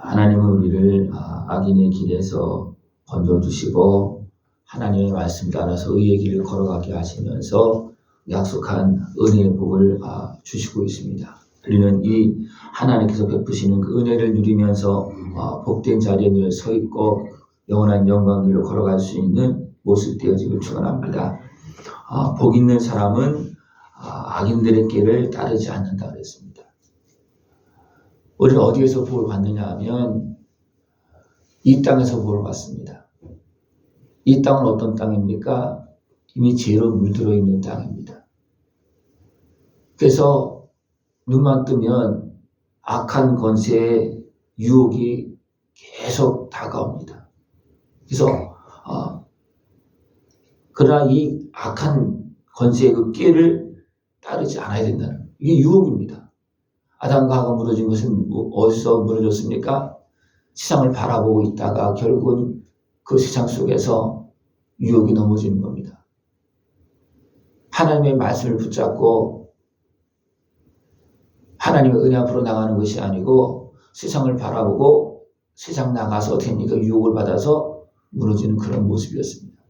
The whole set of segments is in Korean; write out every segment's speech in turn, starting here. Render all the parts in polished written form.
하나님은 우리를 악인의 길에서 건져주시고 하나님의 말씀 따라서 의의 길을 걸어가게 하시면서 약속한 은혜의 복을 주시고 있습니다. 우리는 이 하나님께서 베푸시는 그 은혜를 누리면서 복된 자리에 늘 서 있고 영원한 영광길로 걸어갈 수 있는 모습 되어지길 축원합니다. 복 있는 사람은 악인들의 길을 따르지 않는다 그랬습니다. 우리는 어디에서 복을 받느냐 하면 이 땅에서 복을 받습니다. 이 땅은 어떤 땅입니까? 이미 죄로 물들어 있는 땅입니다. 그래서 눈만 뜨면 악한 권세의 유혹이 계속 다가옵니다. 그래서 그러나 이 악한 권세의 그 깨를 따르지 않아야 된다는, 이게 유혹입니다. 아담과 하가 무너진 것은 어디서 무너졌습니까? 세상을 바라보고 있다가 결국은 그 세상 속에서 유혹이 넘어지는 겁니다. 하나님의 말씀을 붙잡고 하나님의 은혜 앞으로 나가는 것이 아니고 세상을 바라보고 세상 나가서 됩니까? 유혹을 받아서 무너지는 그런 모습이었습니다.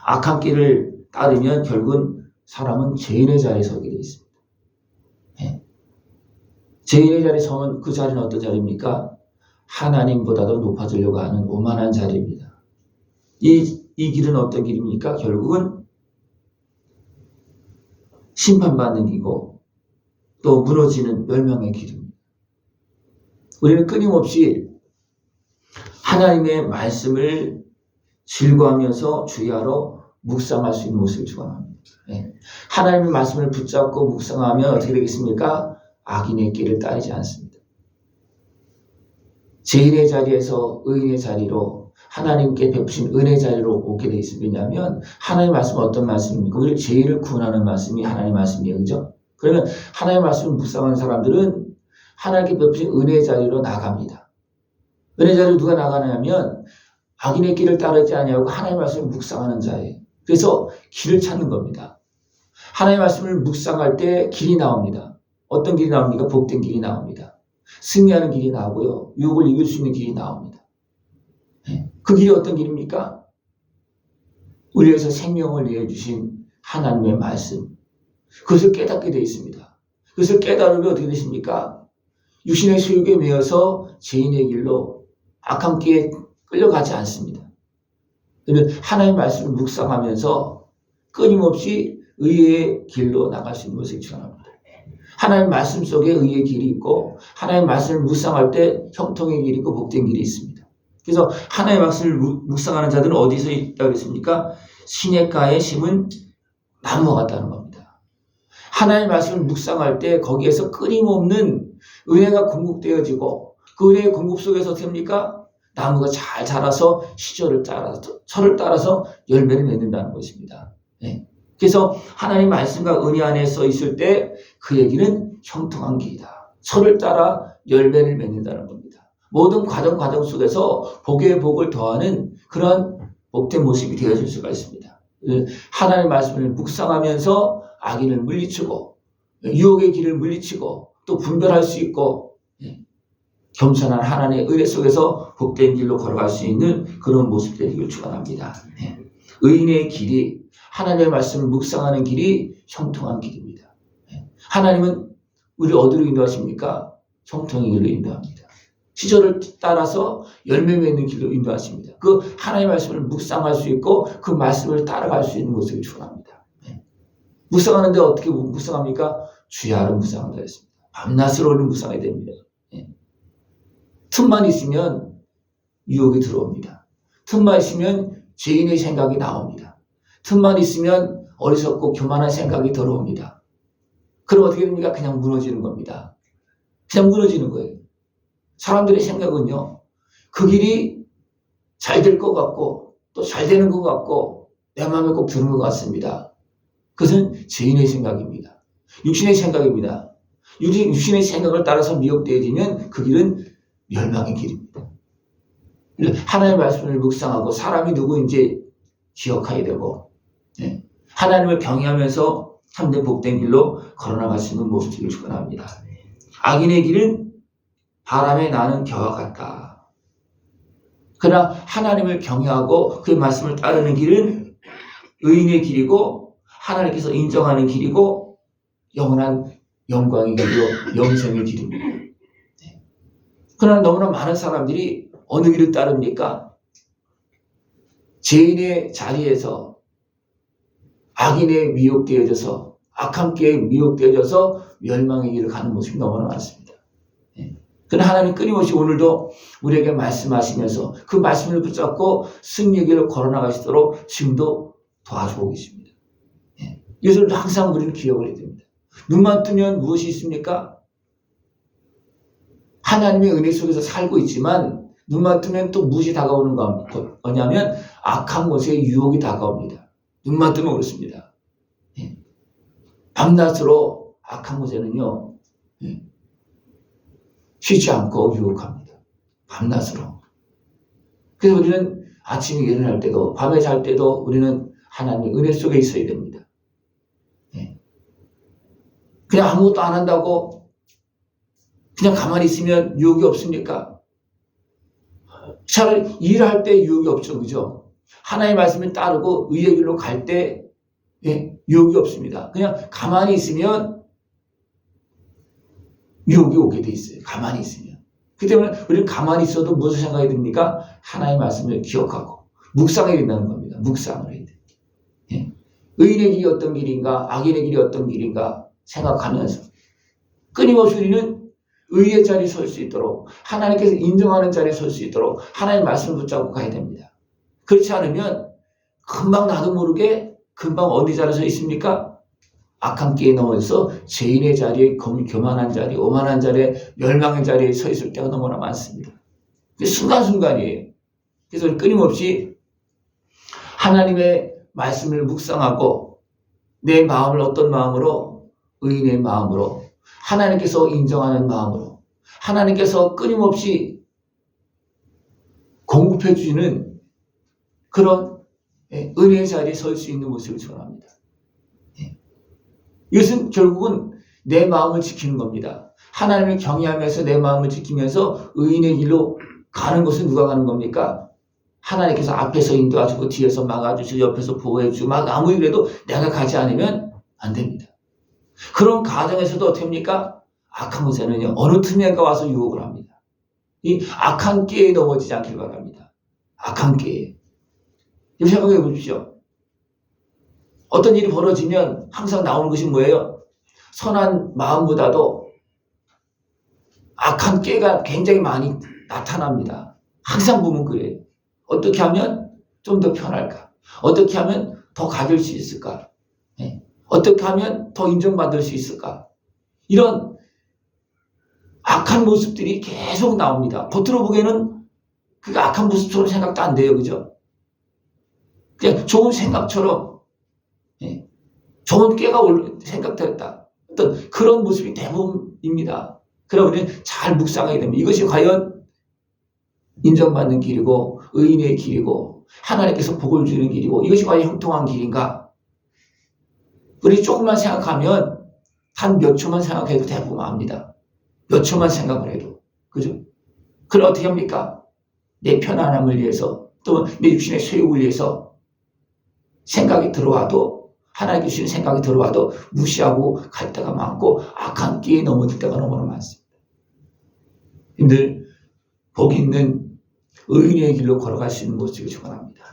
악한 길을 따르면 결국은 사람은 죄인의 자리에 서게 되어 있습니다. 죄인의 자리에 서면 그 자리는 어떤 자리입니까? 하나님보다도 높아지려고 하는 오만한 자리입니다. 이 길은 어떤 길입니까? 결국은 심판받는 길이고 또 무너지는 멸망의 길입니다. 우리는 끊임없이 하나님의 말씀을 즐거워하면서 주의하러 묵상할 수 있는 모습을 축원합니다. 하나님의 말씀을 붙잡고 묵상하면 어떻게 되겠습니까? 악인의 길을 따르지 않습니다. 죄인의 자리에서 의인의 자리로 하나님께 베푸신 은혜의 자리로 오게 되어 있습니다. 왜냐하면 하나님의 말씀은 어떤 말씀입니까? 우리를 죄인을 구원하는 말씀이 하나님의 말씀이에요. 그죠? 그러면 하나님의 말씀을 묵상하는 사람들은 하나님께 베푸신 은혜의 자리로 나갑니다. 은혜의 자리로 누가 나가냐면 악인의 길을 따르지 아니하고 하나님의 말씀을 묵상하는 자예요. 그래서 길을 찾는 겁니다. 하나님의 말씀을 묵상할 때 길이 나옵니다. 어떤 길이 나옵니까? 복된 길이 나옵니다. 승리하는 길이 나오고요. 유혹을 이길 수 있는 길이 나옵니다. 그 길이 어떤 길입니까? 우리 위해서 생명을 내어주신 하나님의 말씀. 그것을 깨닫게 되어 있습니다. 그것을 깨달으면 어떻게 되십니까? 육신의 소욕에 매여서 죄인의 길로 악한 길에 끌려가지 않습니다. 그러면 하나님의 말씀을 묵상하면서 끊임없이 의의 길로 나갈 수 있는 것을 축원합니다. 하나님의 말씀 속에 의의 길이 있고 하나님의 말씀을 묵상할 때 형통의 길이 있고 복된 길이 있습니다. 그래서 하나님의 말씀을 묵상하는 자들은 어디서 있다고 했습니까? 시냇가에 심은 나무와 같다는 겁니다. 하나님의 말씀을 묵상할 때 거기에서 끊임없는 은혜가 공급되어지고 그 은혜의 공급 속에서 어떻게 합니까? 나무가 잘 자라서 시절을 따라서 철을 따라서 열매를 맺는다는 것입니다. 그래서 하나님 말씀과 은혜 안에 서 있을 때 그 얘기는 형통한 길이다. 철을 따라 열매를 맺는다는 겁니다. 모든 과정 속에서 복의 복을 더하는 그런 복된 모습이 되어질 수가 있습니다. 하나님의 말씀을 묵상하면서 악인을 물리치고 유혹의 길을 물리치고 또 분별할 수 있고 겸손한 하나님의 은혜 속에서 복된 길로 걸어갈 수 있는 그런 모습 되기를 축원합니다. 의인의 길이 하나님의 말씀을 묵상하는 길이 형통한 길입니다. 하나님은 우리 어디로 인도하십니까? 형통의 길로 인도합니다. 시절을 따라서 열매 맺는 길로 인도하십니다. 그 하나님의 말씀을 묵상할 수 있고 그 말씀을 따라갈 수 있는 것을 축원합니다. 묵상하는데 어떻게 묵상합니까? 주의 아를 묵상한다 했습니다. 밤낮으로 묵상해야 됩니다. 틈만 있으면 유혹이 들어옵니다. 틈만 있으면 죄인의 생각이 나옵니다. 틈만 있으면 어리석고 교만한 생각이 들어옵니다. 그럼 어떻게 됩니까? 그냥 무너지는 겁니다. 그냥 무너지는 거예요. 사람들의 생각은요, 그 길이 잘 될 것 같고 또 잘 되는 것 같고 내 마음에 꼭 드는 것 같습니다. 그것은 죄인의 생각입니다. 육신의 생각입니다. 육신의 생각을 따라서 미혹되어지면 그 길은 멸망의 길입니다. 하나님의 말씀을 묵상하고 사람이 누구인지 기억하게 되고 하나님을 경외하면서 참된 복된 길로 걸어나갈 수 있는 모습을 축원합니다. 악인의 길은 바람에 나는 겨와 같다. 그러나 하나님을 경외하고 그의 말씀을 따르는 길은 의인의 길이고 하나님께서 인정하는 길이고 영원한 영광의 길이요 영생의 길입니다. 그러나 너무나 많은 사람들이 어느 길을 따릅니까? 죄인의 자리에서 악인에 미혹되어져서 악한 길에 미혹되어져서 멸망의 길을 가는 모습이 너무나 많습니다. 그러나 하나님 끊임없이 오늘도 우리에게 말씀하시면서 그 말씀을 붙잡고 승리의 길을 걸어나가시도록 지금도 도와주고 계십니다. 이것을 항상 우리는 기억을 해야 됩니다. 눈만 뜨면 무엇이 있습니까? 하나님의 은혜 속에서 살고 있지만 눈만 뜨면 또 무엇이 다가오는 거냐면 악한 것의 유혹이 다가옵니다. 눈만 뜨면 그렇습니다. 밤낮으로 악한 것에는요 쉬지 않고 유혹합니다. 밤낮으로. 그래서 우리는 아침에 일어날 때도 밤에 잘 때도 우리는 하나님의 은혜 속에 있어야 됩니다. 그냥 아무것도 안 한다고 그냥 가만히 있으면 유혹이 없습니까? 차라리 일할 때 유혹이 없죠. 그죠? 하나님의 말씀을 따르고 의의 길로 갈 때 유혹이 없습니다. 그냥 가만히 있으면 유혹이 오게 돼 있어요. 가만히 있으면. 그 때문에 우리는 가만히 있어도 무엇을 생각해야 됩니까? 하나님의 말씀을 기억하고 묵상해야 된다는 겁니다. 묵상을 해야 돼요. 의인의 길이 어떤 길인가 악인의 길이 어떤 길인가 생각하면서 끊임없이 우리는 의의 자리에 설 수 있도록 하나님께서 인정하는 자리에 설 수 있도록 하나님의 말씀을 붙잡고 가야 됩니다. 그렇지 않으면 금방 나도 모르게 금방 어디 자리에 서 있습니까? 악한 길에 넘어져서 죄인의 자리에 교만한 자리, 오만한 자리에 멸망의 자리에 서 있을 때가 너무나 많습니다. 순간순간이에요. 그래서 우리 끊임없이 하나님의 말씀을 묵상하고 내 마음을 어떤 마음으로 의인의 마음으로 하나님께서 인정하는 마음으로 하나님께서 끊임없이 공급해 주시는 그런 은혜의 자리에 설 수 있는 모습을 전합니다. 이것은 결국은 내 마음을 지키는 겁니다. 하나님을 경외하면서 내 마음을 지키면서 의인의 길로 가는 것은 누가 가는 겁니까? 하나님께서 앞에서 인도하시고 뒤에서 막아주시고 옆에서 보호해주고 막 아무리 그래도 내가 가지 않으면 안 됩니다. 그런 가정에서도 어떻게 합니까? 악한 것에는요 어느 틈에가 와서 유혹을 합니다. 이 악한 깨에 넘어지지 않길 바랍니다. 악한 깨에. 생각해 보십시오. 어떤 일이 벌어지면 항상 나오는 것이 뭐예요? 선한 마음보다도 악한 깨가 굉장히 많이 나타납니다. 항상 보면 그래요. 어떻게 하면 좀 더 편할까? 어떻게 하면 더 가질 수 있을까? 어떻게 하면 더 인정받을 수 있을까? 이런 악한 모습들이 계속 나옵니다. 겉으로 보기에는 그 악한 모습처럼 생각도 안 돼요. 그죠? 그냥 좋은 생각처럼 좋은 깨가 생각됐다. 어떤 그런 모습이 대부분입니다. 그럼 우리는 잘 묵상해야 됩니다. 이것이 과연 인정받는 길이고 의인의 길이고 하나님께서 복을 주는 길이고 이것이 과연 형통한 길인가? 우리 조금만 생각하면 한 몇 초만 생각해도 대부분 압니다. 몇 초만 생각을 해도. 그죠? 그럼 어떻게 합니까? 내 편안함을 위해서 또 내 육신의 소욕을 위해서 생각이 들어와도 하나님께 주시는 생각이 들어와도 무시하고 갈 때가 많고 악한 끼에 넘어질 때가 너무나 많습니다. 님들 복 있는 의인의 길로 걸어갈 수 있는 모습을 축원합니다.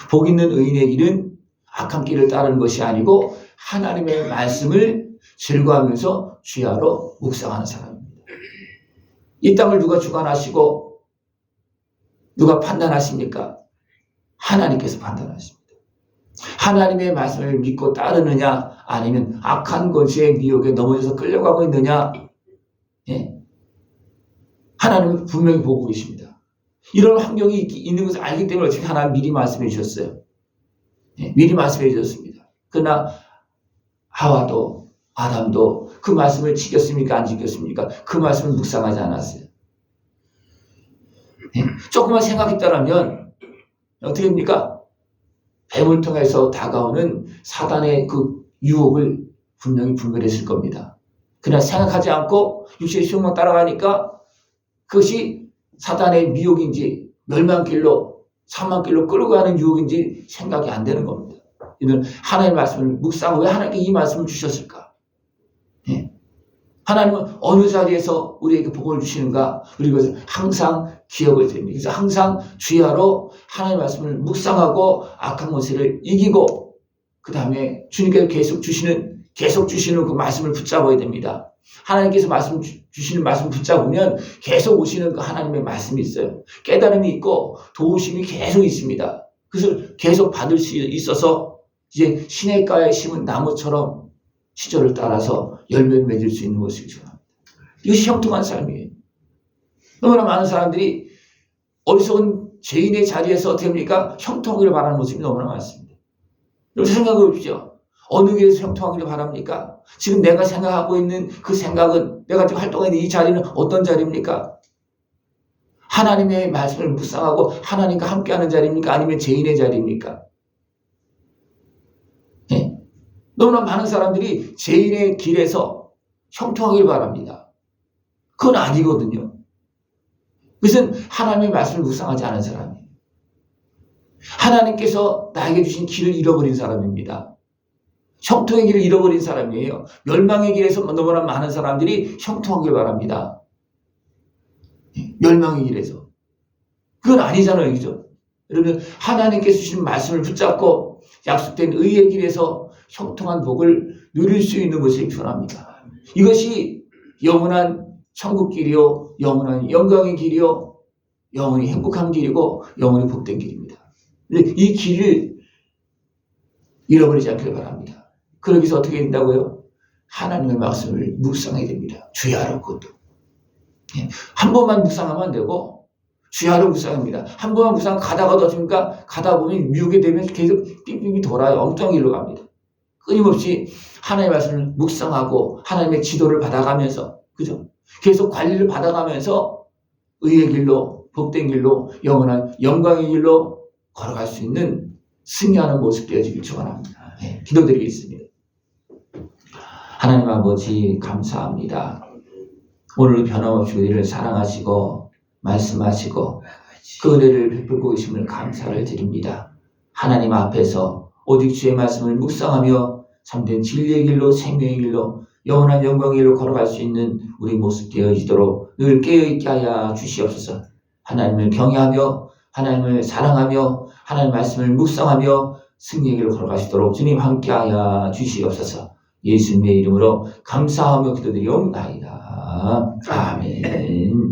복 있는 의인의 길은 악한 길을 따르는 것이 아니고 하나님의 말씀을 즐거워하면서 주야로 묵상하는 사람입니다. 이 땅을 누가 주관하시고 누가 판단하십니까? 하나님께서 판단하십니다. 하나님의 말씀을 믿고 따르느냐 아니면 악한 것의 미혹에 넘어져서 끌려가고 있느냐 하나님은 분명히 보고 계십니다. 이런 환경이 있는 것을 알기 때문에 어떻게 하나님 미리 말씀해 주셨어요. 미리 말씀해 주셨습니다. 그러나 하와도 아담도 그 말씀을 지켰습니까? 안 지켰습니까? 그 말씀을 묵상하지 않았어요. 조금만 생각했다면 어떻게 됩니까? 뱀을 통해서 다가오는 사단의 그 유혹을 분명히 분별했을 겁니다. 그냥 생각하지 않고 육신의 수용만 따라가니까 그것이 사단의 미혹인지 멸망길로 사망길로 끌고 가는 유혹인지 생각이 안 되는 겁니다. 이는 하나님의 말씀을 묵상하고 왜 하나님께 이 말씀을 주셨을까? 예. 하나님은 어느 자리에서 우리에게 복을 주시는가? 우리 그것을 항상 기억을 드립니다. 그래서 항상 주야로 하나님의 말씀을 묵상하고 악한 것을 이기고 그 다음에 주님께서 계속 주시는 그 말씀을 붙잡아야 됩니다. 하나님께서 주시는 말씀 붙잡으면 계속 오시는 그 하나님의 말씀이 있어요. 깨달음이 있고 도우심이 계속 있습니다. 그것을 계속 받을 수 있어서 이제 시냇가에 심은 나무처럼 시절을 따라서 열매를 맺을 수 있는 것을 주합니다. 이것이 형통한 삶이에요. 너무나 많은 사람들이 어리석은 죄인의 자리에서 어떻게 합니까? 형통하기를 바라는 모습이 너무나 많습니다. 여러분 생각해 보십시오. 어느 교회에서 형통하기를 바랍니까? 지금 내가 생각하고 있는 그 생각은, 내가 지금 활동하는 이 자리는 어떤 자리입니까? 하나님의 말씀을 묵상하고 하나님과 함께하는 자리입니까? 아니면 죄인의 자리입니까? 네? 너무나 많은 사람들이 죄인의 길에서 형통하기를 바랍니다. 그건 아니거든요. 그것은 하나님의 말씀을 묵상하지 않은 사람이에요. 하나님께서 나에게 주신 길을 잃어버린 사람입니다. 형통의 길을 잃어버린 사람이에요. 멸망의 길에서 너무나 많은 사람들이 형통하길 바랍니다. 멸망의 길에서. 그건 아니잖아요. 그죠? 여러분, 하나님께서 주신 말씀을 붙잡고 약속된 의의 길에서 형통한 복을 누릴 수 있는 것이 필요합니다. 이것이 영원한 천국길이요, 영원한 영광의 길이요, 영원히 행복한 길이고 영원히 복된 길입니다. 이 길을 잃어버리지 않기를 바랍니다. 그러기 위해서 어떻게 된다고요? 하나님의 말씀을 묵상해야 됩니다. 주야로 그것도. 한 번만 묵상하면 안 되고 주야로 묵상합니다. 한 번만 묵상 가다가도 어떻습니까? 가다 보면 미우게 되면 계속 빙빙이 돌아요. 엉뚱한 길로 갑니다. 끊임없이 하나님의 말씀을 묵상하고 하나님의 지도를 받아가면서, 그죠? 계속 관리를 받아가면서 의의 길로, 복된 길로, 영원한 영광의 길로 걸어갈 수 있는 승리하는 모습 되어지길 축원합니다. 네, 기도드리겠습니다. 하나님 아버지 감사합니다. 오늘 변함없이 우리를 사랑하시고 말씀하시고 그 은혜를 베풀고 계심을 감사를 드립니다. 하나님 앞에서 오직 주의 말씀을 묵상하며 참된 진리의 길로 생명의 길로 영원한 영광의 길로 걸어갈 수 있는 우리 모습 되어지도록 늘 깨어있게 하여 주시옵소서. 하나님을 경외하며 하나님을 사랑하며 하나님의 말씀을 묵상하며 승리의 길로 걸어가시도록 주님 함께하여 주시옵소서. 예수님의 이름으로 감사하며 기도드리옵나이다. 아멘.